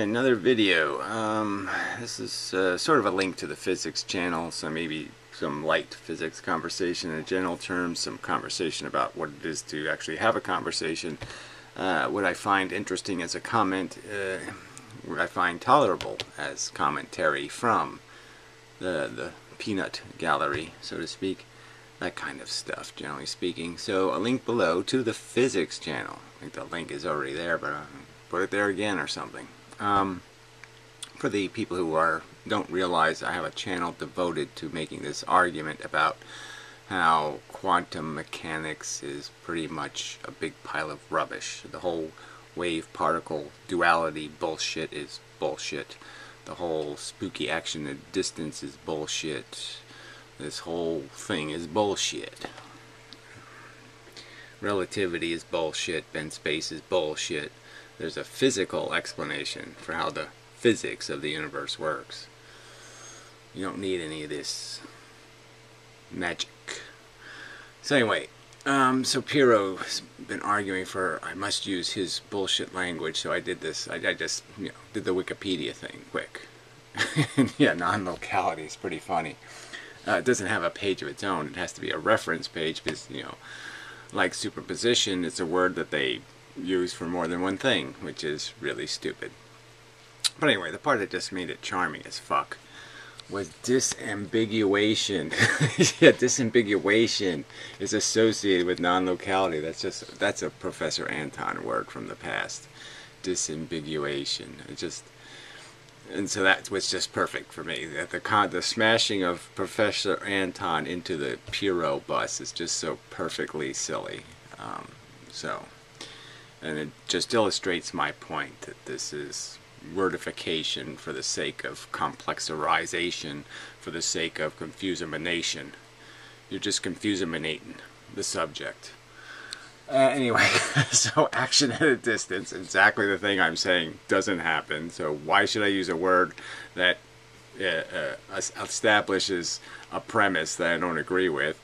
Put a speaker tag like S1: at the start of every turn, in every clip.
S1: Another video. This is sort of a link to the physics channel, so maybe some light physics conversation in general terms, some conversation about what it is to actually have a conversation. What I find interesting as a comment, what I find tolerable as commentary from the peanut gallery, so to speak. That kind of stuff, generally speaking. So a link below to the physics channel. I think the link is already there, but I'll put it there again or something. For the people who don't realize, I have a channel devoted to making this argument about how quantum mechanics is pretty much a big pile of rubbish. The whole wave-particle duality bullshit is bullshit. The whole spooky action at distance is bullshit. This whole thing is bullshit. Relativity is bullshit. Bent space is bullshit. There's a physical explanation for how the physics of the universe works. You don't need any of this magic. So anyway, so Piero's been arguing for I must use his bullshit language, so I did this. I just did the Wikipedia thing quick. Yeah, non-locality is pretty funny. It doesn't have a page of its own. It has to be a reference page because, like superposition, it's a word that they use for more than one thing, which is really stupid. But anyway, the part that just made it charming as fuck was disambiguation. Yeah, disambiguation is associated with non-locality. That's a Professor Anton word from the past. Disambiguation. And so that was just perfect for me. The smashing of Professor Anton into the Piero bus is just so perfectly silly. And it just illustrates my point that this is wordification for the sake of complexarization, for the sake of confusimination. You're just confusiminating the subject. Anyway, so action at a distance, exactly the thing I'm saying doesn't happen. So why should I use a word that establishes a premise that I don't agree with?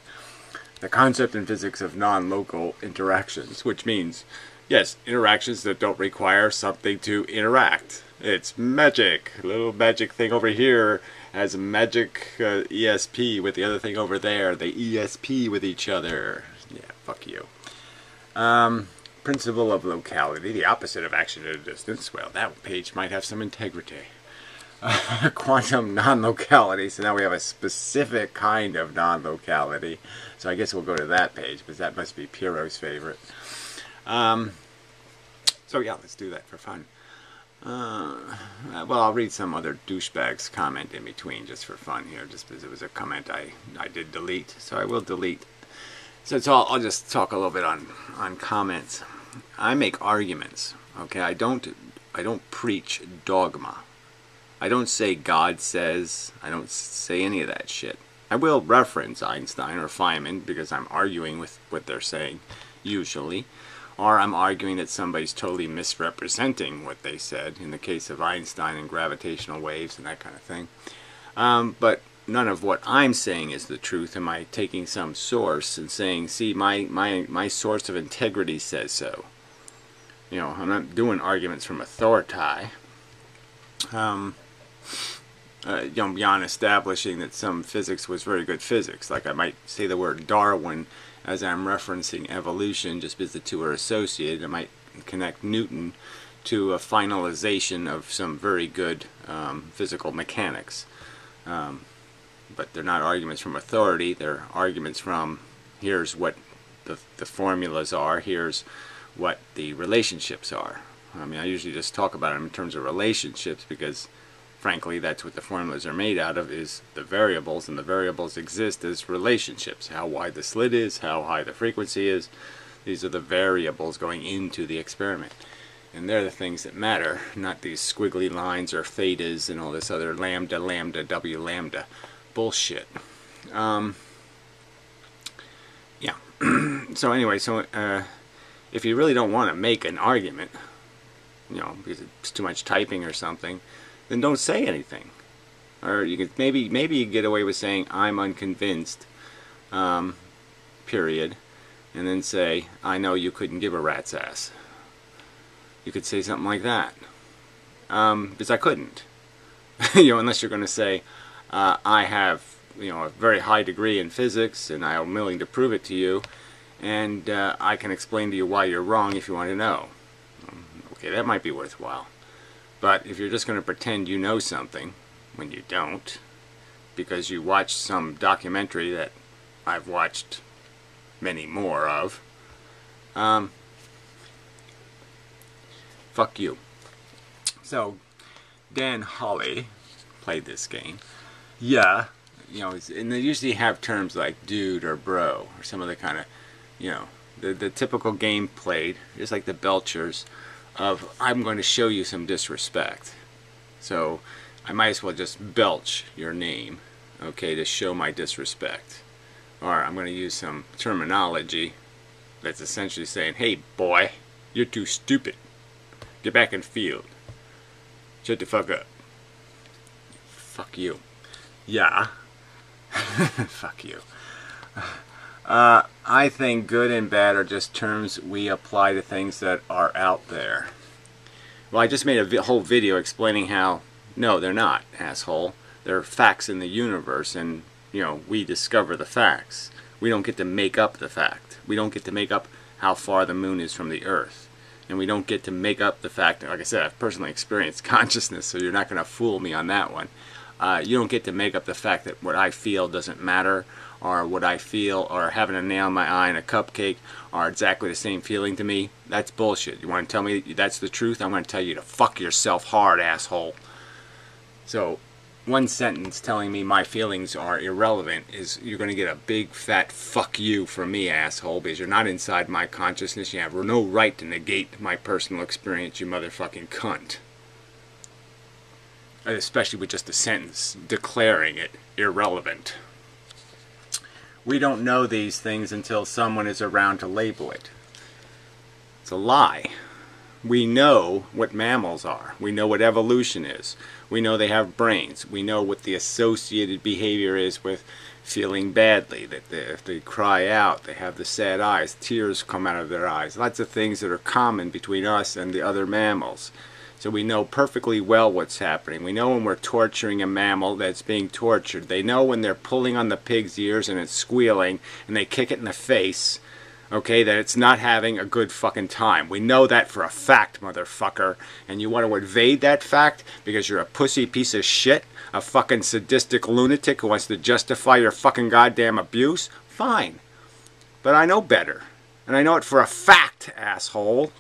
S1: The concept in physics of non-local interactions, which means, yes, interactions that don't require something to interact. It's magic. A little magic thing over here has a magic ESP with the other thing over there. They ESP with each other. Yeah, fuck you. Principle of locality, the opposite of action at a distance. Well, that page might have some integrity. Quantum non-locality, so now we have a specific kind of non-locality. So I guess we'll go to that page, because that must be Piero's favorite. So yeah, let's do that for fun. Well, I'll read some other douchebag's comment in between just for fun here, just because it was a comment I did delete, so I will delete. So I'll just talk a little bit on comments. I make arguments, okay? I don't preach dogma. I don't say God says. I don't say any of that shit. I will reference Einstein or Feynman because I'm arguing with what they're saying, usually. Or I'm arguing that somebody's totally misrepresenting what they said, in the case of Einstein and gravitational waves and that kind of thing. But none of what I'm saying is the truth. Am I taking some source and saying, see, my source of integrity says so? I'm not doing arguments from authority. Beyond establishing that some physics was very good physics. Like I might say the word Darwin as I'm referencing evolution just because the two are associated. I might connect Newton to a finalization of some very good physical mechanics. But they're not arguments from authority. They're arguments from here's what the formulas are, here's what the relationships are. I mean, I usually just talk about them in terms of relationships because frankly that's what the formulas are made out of, is the variables, and the variables exist as relationships. How wide the slit is, how high the frequency is. These are the variables going into the experiment. And they're the things that matter, not these squiggly lines or thetas and all this other lambda, lambda, W lambda bullshit. Yeah. So anyway, if you really don't want to make an argument, because it's too much typing or something, then don't say anything. Or you could maybe you get away with saying I'm unconvinced, period, and then say I know you couldn't give a rat's ass. You could say something like that. because I couldn't. You know, unless you're going to say, I have, you know, a very high degree in physics, and I am willing to prove it to you, and I can explain to you why you're wrong if you want to know. Okay, that might be worthwhile. But if you're just going to pretend you know something when you don't, because you watched some documentary that I've watched many more of, fuck you. So, Dan Hawley played this game. Yeah, you know, and they usually have terms like dude or bro or some other kind of, you know, the typical game played, just like the Belchers, of I'm going to show you some disrespect. So I might as well just belch your name, okay, to show my disrespect. Or I'm going to use some terminology that's essentially saying, hey boy, you're too stupid. Get back in the field. Shut the fuck up. Fuck you. Yeah. Fuck you. I think good and bad are just terms we apply to things that are out there. Well, I just made a whole video explaining how, no, they're not, asshole. They're facts in the universe, and, you know, we discover the facts. We don't get to make up the fact. We don't get to make up how far the moon is from the earth. And we don't get to make up the fact, like I said, I've personally experienced consciousness, so you're not going to fool me on that one. You don't get to make up the fact that what I feel doesn't matter, or what I feel, or having a nail in my eye and a cupcake are exactly the same feeling to me. That's bullshit. You want to tell me that's the truth? I'm going to tell you to fuck yourself hard, asshole. So, one sentence telling me my feelings are irrelevant is you're going to get a big fat fuck you from me, asshole, because you're not inside my consciousness. You have no right to negate my personal experience, you motherfucking cunt. Especially with just a sentence declaring it irrelevant. We don't know these things until someone is around to label it. It's a lie. We know what mammals are. We know what evolution is. We know they have brains. We know what the associated behavior is with feeling badly. That if they cry out, they have the sad eyes, tears come out of their eyes. Lots of things that are common between us and the other mammals. So we know perfectly well what's happening. We know when we're torturing a mammal that's being tortured. They know when they're pulling on the pig's ears and it's squealing and they kick it in the face, okay, that it's not having a good fucking time. We know that for a fact, motherfucker. And you want to evade that fact because you're a pussy piece of shit, a fucking sadistic lunatic who wants to justify your fucking goddamn abuse? Fine. But I know better. And I know it for a fact, asshole.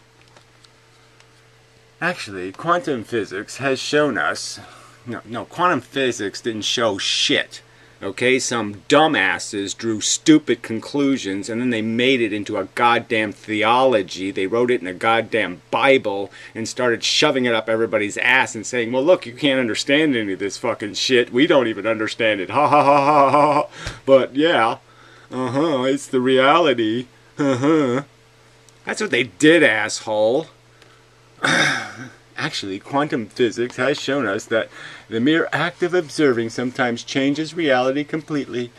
S1: Actually, quantum physics has shown us... No, quantum physics didn't show shit. Okay, some dumbasses drew stupid conclusions and then they made it into a goddamn theology. They wrote it in a goddamn Bible and started shoving it up everybody's ass and saying, well, look, you can't understand any of this fucking shit. We don't even understand it. Ha ha ha ha ha. But yeah, it's the reality. That's what they did, asshole. Actually, quantum physics has shown us that the mere act of observing sometimes changes reality completely.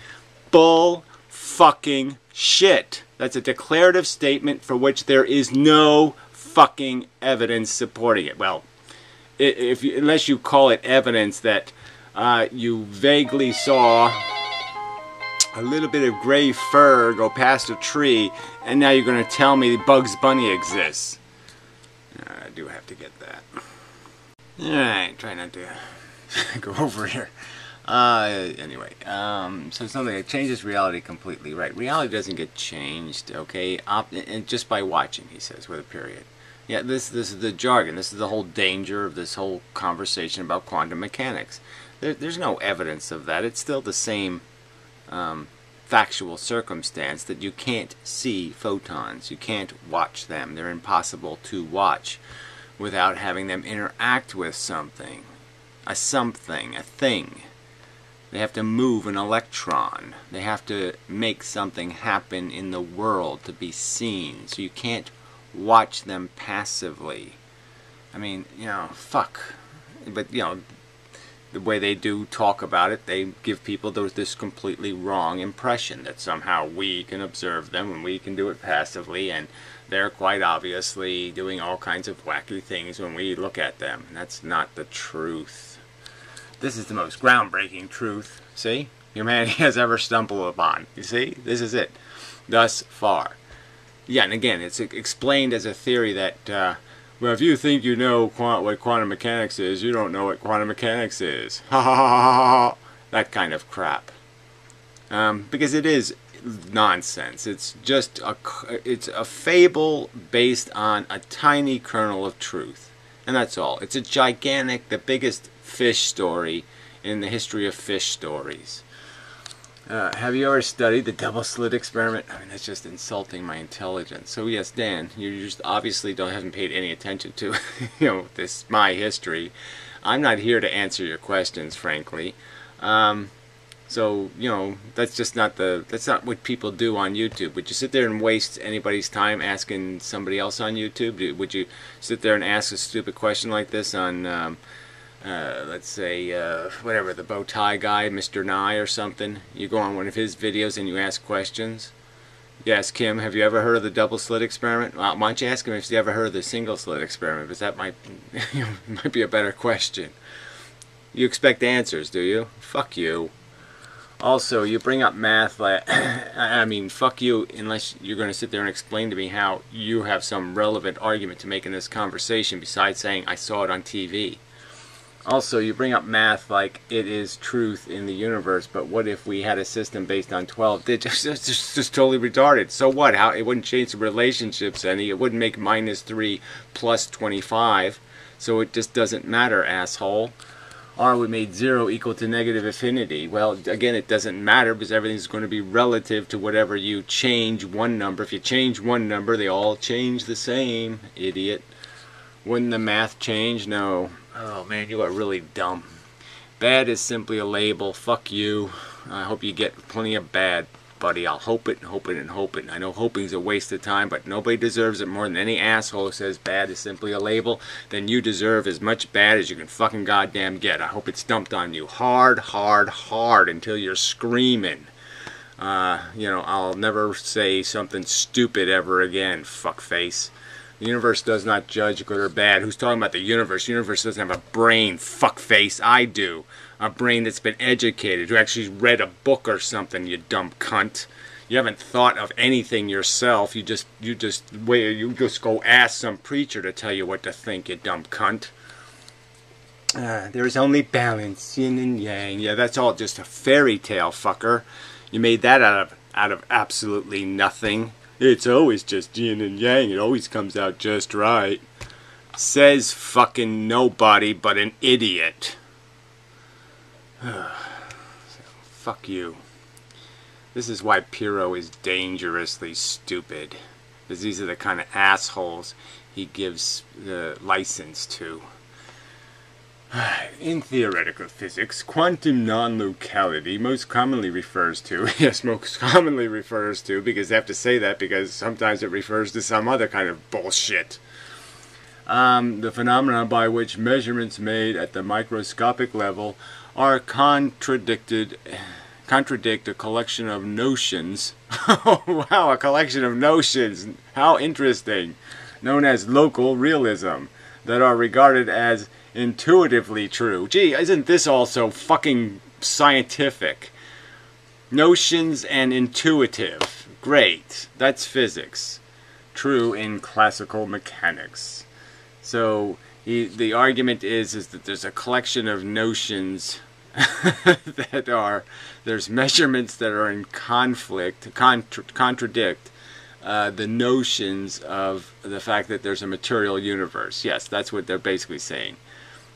S1: Bull fucking shit. That's a declarative statement for which there is no fucking evidence supporting it. Well, unless you call it evidence that you vaguely saw a little bit of gray fur go past a tree, and now you're going to tell me Bugs Bunny exists. I do have to get that. Alright, try not to go over here. Anyway, so something that changes reality completely. Right, reality doesn't get changed, okay, and just by watching, he says, with a period. Yeah, this is the jargon. This is the whole danger of this whole conversation about quantum mechanics. There's no evidence of that. It's still the same factual circumstance that you can't see photons. You can't watch them. They're impossible to watch without having them interact with something. A thing. They have to move an electron. They have to make something happen in the world to be seen. So you can't watch them passively. I mean, you know, fuck. But, you know, the way they do talk about it, they give people this completely wrong impression that somehow we can observe them and we can do it passively, and They're quite obviously doing all kinds of wacky things when we look at them. That's not the truth. This is the most groundbreaking truth, see, humanity has ever stumbled upon. You see, this is it, thus far. Yeah, and again, it's explained as a theory that, well, if you think you know what quantum mechanics is, you don't know what quantum mechanics is. Ha ha ha ha ha. That kind of crap. Because it is nonsense. It's just it's a fable based on a tiny kernel of truth. And that's all. It's a gigantic, the biggest fish story in the history of fish stories. Have you ever studied the double slit experiment? I mean, that's just insulting my intelligence. So yes, Dan, you just obviously haven't paid any attention to, my history. I'm not here to answer your questions, frankly. So, that's just that's not what people do on YouTube. Would you sit there and waste anybody's time asking somebody else on YouTube? Would you sit there and ask a stupid question like this on, let's say, whatever, the bow tie guy, Mr. Nye or something? You go on one of his videos and you ask questions. You ask him, have you ever heard of the double slit experiment? Well, why don't you ask him if he's ever heard of the single slit experiment, because that might be a better question. You expect answers, do you? Fuck you. Also, you bring up math like, I mean, fuck you, unless you're going to sit there and explain to me how you have some relevant argument to make in this conversation besides saying I saw it on TV. Also, you bring up math like it is truth in the universe, but what if we had a system based on 12 digits? It's just totally retarded. So what? How it wouldn't change the relationships any. It wouldn't make -3 plus 25. So it just doesn't matter, asshole. Or we made 0 equal to negative infinity. Well, again, it doesn't matter because everything's going to be relative to whatever you change one number. If you change one number, they all change the same, idiot. Wouldn't the math change? No. Oh man, you are really dumb. Bad is simply a label. Fuck you. I hope you get plenty of bad, buddy. I'll hope it and hope it and hope it. I know hoping's a waste of time, but nobody deserves it more than any asshole who says bad is simply a label. Then you deserve as much bad as you can fucking goddamn get. I hope it's dumped on you hard, hard, hard until you're screaming. I'll never say something stupid ever again, fuckface. The universe does not judge good or bad. Who's talking about the universe? The universe doesn't have a brain, fuckface. I do. A brain that's been educated, who actually read a book or something, you dumb cunt. You haven't thought of anything yourself. You just go ask some preacher to tell you what to think, you dumb cunt. There is only balance, yin and yang. Yeah, that's all just a fairy tale, fucker. You made that out of absolutely nothing. It's always just yin and yang. It always comes out just right. Says fucking nobody but an idiot. Fuck you. This is why Piro is dangerously stupid. Because these are the kind of assholes he gives the license to. In theoretical physics, quantum non-locality most commonly refers to, yes, most commonly refers to, because they have to say that because sometimes it refers to some other kind of bullshit. The phenomena by which measurements made at the microscopic level are contradict a collection of notions. Oh, wow, a collection of notions. How interesting. Known as local realism, that are regarded as intuitively true. Gee, isn't this also fucking scientific? Notions and intuitive. Great. That's physics. True in classical mechanics. So the argument is that there's a collection of notions there's measurements that are in conflict, contradict the notions of the fact that there's a material universe. Yes, that's what they're basically saying.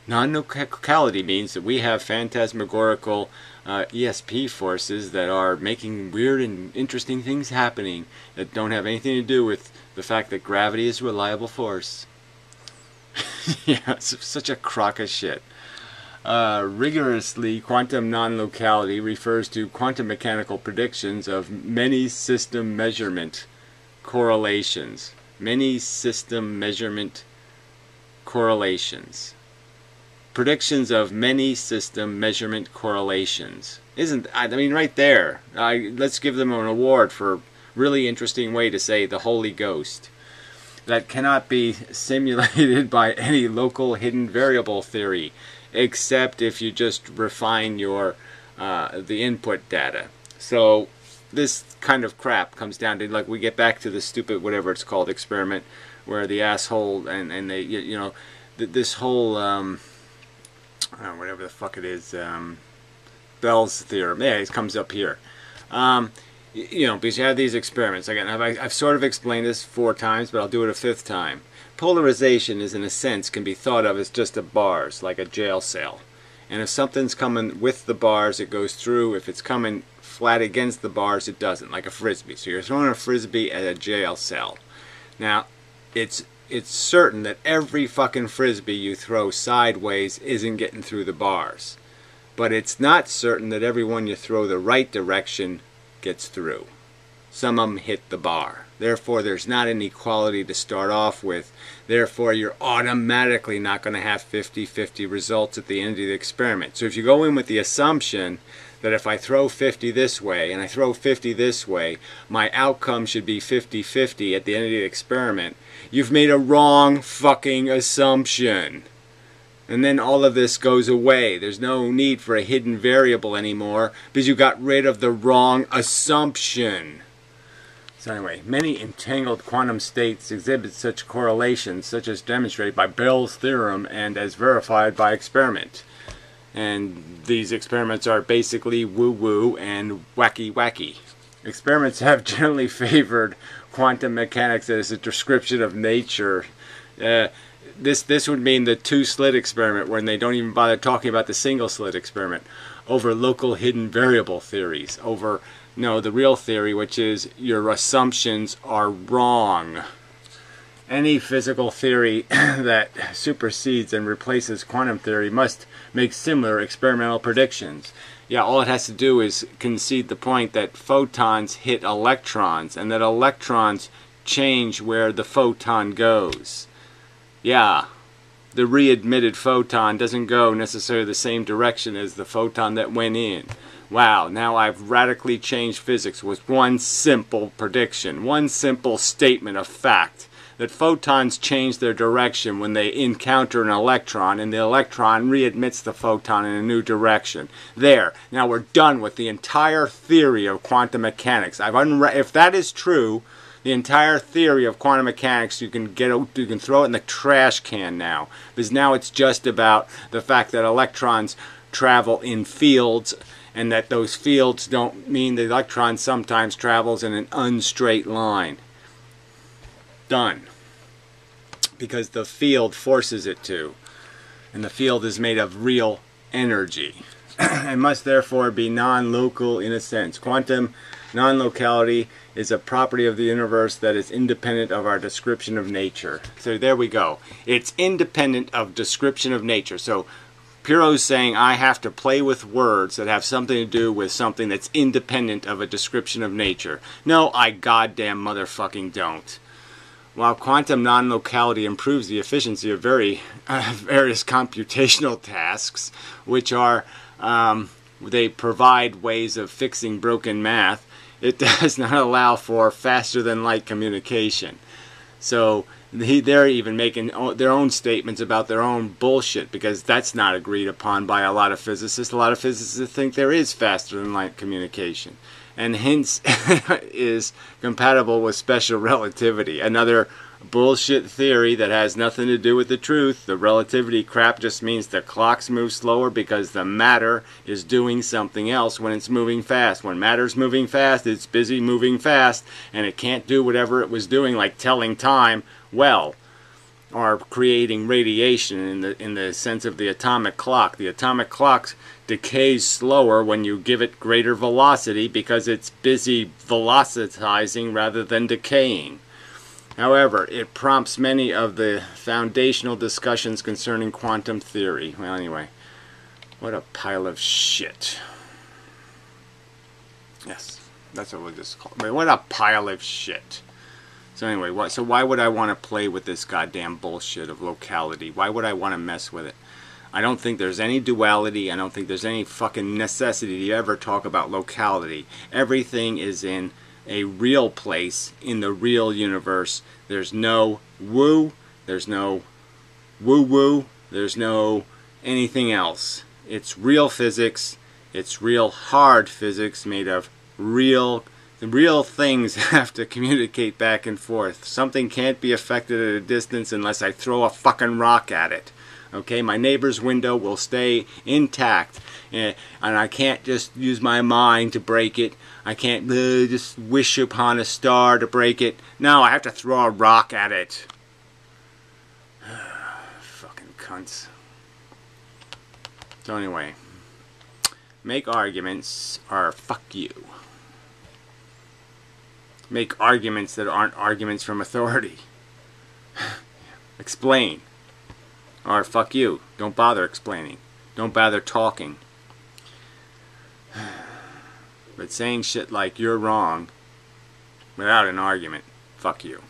S1: Non-locality means that we have phantasmagorical ESP forces that are making weird and interesting things happening that don't have anything to do with the fact that gravity is a reliable force. Yeah, it's such a crock of shit. Rigorously, quantum non-locality refers to quantum mechanical predictions of many system measurement correlations. Many system measurement correlations. Predictions of many system measurement correlations. I mean, right there. Let's give them an award for a really interesting way to say the Holy Ghost. that cannot be simulated by any local hidden variable theory, except if you just refine your the input data. So this kind of crap comes down to, like, we get back to the stupid whatever it's called experiment, where the asshole and they, you know, this whole whatever the fuck it is, Bell's theorem. Yeah, it comes up here. You know, because you have these experiments. Again, I've sort of explained this 4 times, but I'll do it a 5th time. Polarization is, in a sense, can be thought of as just a bars, like a jail cell. And if something's coming with the bars, it goes through. If it's coming flat against the bars, it doesn't, like a frisbee. So you're throwing a frisbee at a jail cell. Now, it's certain that every fucking frisbee you throw sideways isn't getting through the bars. But it's not certain that every one you throw the right direction gets through. Some of them hit the bar. Therefore, there's not an equality to start off with. Therefore, you're automatically not going to have 50-50 results at the end of the experiment. So if you go in with the assumption that if I throw 50 this way and I throw 50 this way, my outcome should be 50-50 at the end of the experiment, you've made a wrong fucking assumption. And then all of this goes away. There's no need for a hidden variable anymore because you got rid of the wrong assumption. So anyway, many entangled quantum states exhibit such correlations, such as demonstrated by Bell's theorem and as verified by experiment. And these experiments are basically woo-woo and wacky-wacky. Experiments have generally favored quantum mechanics as a description of nature. This would mean the 2-slit experiment, when they don't even bother talking about the single-slit experiment, over local hidden variable theories, over, no, the real theory, which is your assumptions are wrong. Any physical theory that supersedes and replaces quantum theory must make similar experimental predictions. Yeah, all it has to do is concede the point that photons hit electrons, and that electrons change where the photon goes. Yeah, the readmitted photon doesn't go necessarily the same direction as the photon that went in. Wow, now I've radically changed physics with one simple prediction, one simple statement of fact, that photons change their direction when they encounter an electron, and the electron readmits the photon in a new direction. There, now we're done with the entire theory of quantum mechanics. If that is true, the entire theory of quantum mechanics, you can throw it in the trash can now, because now it's just about the fact that electrons travel in fields, and that those fields don't mean the electron sometimes travels in an unstraight line. Done. Because the field forces it to, and the field is made of real energy. It must therefore be non-local in a sense. Quantum non-locality is a property of the universe that is independent of our description of nature. So there we go. It's independent of description of nature. So Piro's saying I have to play with words that have something to do with something that's independent of a description of nature. No, I goddamn motherfucking don't. While quantum non-locality improves the efficiency of various computational tasks, which are, they provide ways of fixing broken math, it does not allow for faster-than-light communication. So they're even making their own statements about their own bullshit, because that's not agreed upon by a lot of physicists. A lot of physicists think there is faster-than-light communication, and hence is compatible with special relativity. Another bullshit theory that has nothing to do with the truth. The relativity crap just means the clocks move slower because the matter is doing something else when it's moving fast. When matter's moving fast, it's busy moving fast, and it can't do whatever it was doing, like telling time well, or creating radiation in the sense of the atomic clock. The atomic clock decays slower when you give it greater velocity because it's busy velocitizing rather than decaying. However, it prompts many of the foundational discussions concerning quantum theory. Well, anyway, what a pile of shit. Yes, that's what we'll just call it. What a pile of shit. So anyway, why would I want to play with this goddamn bullshit of locality? Why would I want to mess with it? I don't think there's any duality. I don't think there's any fucking necessity to ever talk about locality. Everything is in a real place in the real universe. There's no woo, there's no woo-woo, there's no anything else. It's real physics. It's real hard physics made of real things have to communicate back and forth. Something can't be affected at a distance unless I throw a fucking rock at it. Okay, my neighbor's window will stay intact, and I can't just use my mind to break it. I can't just wish upon a star to break it. No, I have to throw a rock at it. Fucking cunts. So anyway, make arguments or fuck you. Make arguments that aren't arguments from authority. Explain. Or fuck you. Don't bother explaining. Don't bother talking. But saying shit like you're wrong without an argument, fuck you.